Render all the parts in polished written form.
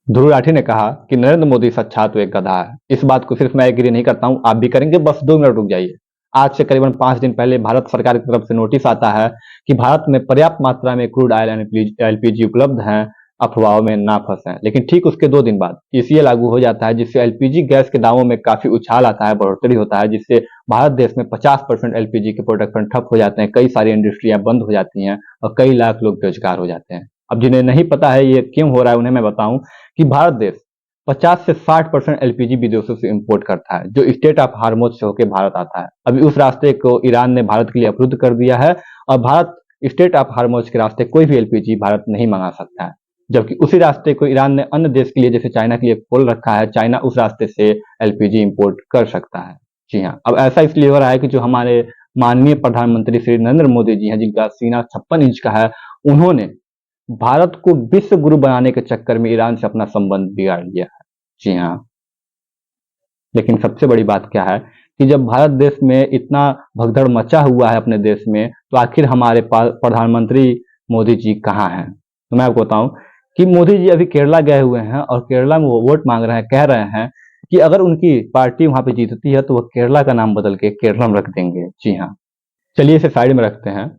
ध्रुव राठी ने कहा कि नरेंद्र मोदी सच्चा तो एक गधा है। इस बात को सिर्फ मैं एग्री नहीं करता हूं, आप भी करेंगे। बस 2 मिनट रुक जाइए। आज से करीबन 5 दिन पहले भारत सरकार की तरफ से नोटिस आता है कि भारत में पर्याप्त मात्रा में क्रूड ऑयल एलपीजी उपलब्ध हैं, अफवाहों में ना फंसें। लेकिन ठीक उसके 2 दिन बाद ईसीए लागू हो जाता है, जिससे एलपीजी गैस के दामों में काफी उछाल आता है, बढ़ोतरी होता है, जिससे भारत देश में 50% एलपीजी के प्रोडक्शन ठप हो जाते हैं, कई सारी इंडस्ट्रियां बंद हो जाती हैं और कई लाख लोग बेरोजगार हो जाते हैं। अब जिन्हें नहीं पता है ये क्यों हो रहा है, उन्हें मैं बताऊं कि भारत देश 50 से 60% एलपीजी विदेशों से इंपोर्ट करता है, जो स्टेट ऑफ हार्मोज से होकर भारत आता है। अभी उस रास्ते को ईरान ने भारत के लिए अवरुद्ध कर दिया है और भारत स्टेट ऑफ हार्मोज के रास्ते कोई भी एलपीजी भारत नहीं मंगा सकता है, जबकि उसी रास्ते को ईरान ने अन्य देश के लिए जैसे चाइना के लिए खोल रखा है। चाइना उस रास्ते से एलपीजी इंपोर्ट कर सकता है। जी हाँ, अब ऐसा इसलिए हो रहा है कि जो हमारे माननीय प्रधानमंत्री श्री नरेंद्र मोदी जी हैं, जिनका सीना 56 इंच का है, उन्होंने भारत को विश्व गुरु बनाने के चक्कर में ईरान से अपना संबंध बिगाड़ लिया है। जी हाँ, लेकिन सबसे बड़ी बात क्या है कि जब भारत देश में इतना भगदड़ मचा हुआ है अपने देश में, तो आखिर हमारे प्रधानमंत्री मोदी जी कहाँ हैं? तो मैं आपको बताऊं कि मोदी जी अभी केरला गए हुए हैं और केरला में वो वोट मांग रहे हैं, कह रहे हैं कि अगर उनकी पार्टी वहां पे जीतती है तो वो केरला का नाम बदल के केरलम रख देंगे। जी हाँ, चलिए इसे साइड में रखते हैं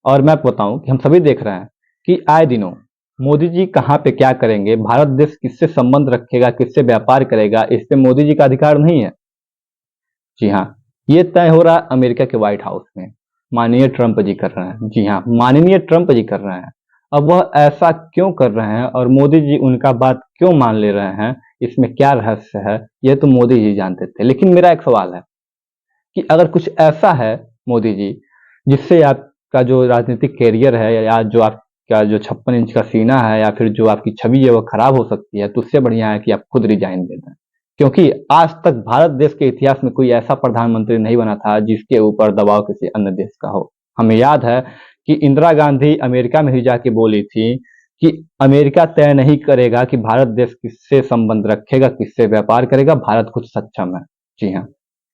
और मैं आपको बताऊं कि हम सभी देख रहे हैं कि आए दिनों मोदी जी कहाँ पे क्या करेंगे, भारत देश किससे संबंध रखेगा, किससे व्यापार करेगा, इस पे मोदी जी का अधिकार नहीं है। जी हाँ, ये तय हो रहा है अमेरिका के व्हाइट हाउस में। माननीय ट्रंप जी कर रहे हैं। जी हाँ, माननीय ट्रंप जी कर रहे हैं। अब वह ऐसा क्यों कर रहे हैं और मोदी जी उनका बात क्यों मान ले रहे हैं, इसमें क्या रहस्य है, यह तो मोदी जी जानते थे। लेकिन मेरा एक सवाल है कि अगर कुछ ऐसा है मोदी जी, जिससे आपका जो राजनीतिक कैरियर है या जो आपका जो 56 इंच का सीना है या फिर जो आपकी छवि है वो खराब हो सकती है, तो उससे बढ़िया है कि आप खुद रिजाइन दे दें। क्योंकि आज तक भारत देश के इतिहास में कोई ऐसा प्रधानमंत्री नहीं बना था जिसके ऊपर दबाव किसी अन्य देश का हो। हमें याद है कि इंदिरा गांधी अमेरिका में ही जाके बोली थी कि अमेरिका तय नहीं करेगा कि भारत देश किससे संबंध रखेगा, किससे व्यापार करेगा, भारत खुद सक्षम है। जी हाँ,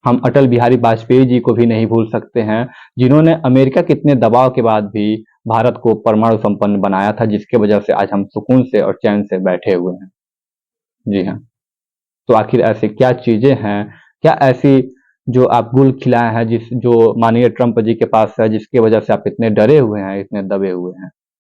हम अटल बिहारी वाजपेयी जी को भी नहीं भूल सकते हैं, जिन्होंने अमेरिका के इतने दबाव के बाद भी भारत को परमाणु संपन्न बनाया था, जिसके वजह से आज हम सुकून से और चैन से बैठे हुए हैं। जी हाँ, तो आखिर ऐसी क्या चीजें हैं, क्या ऐसी जो आप गुल खिलाए हैं, जिस जो माननीय ट्रंप जी के पास है, जिसकी वजह से आप इतने डरे हुए हैं, इतने दबे हुए हैं?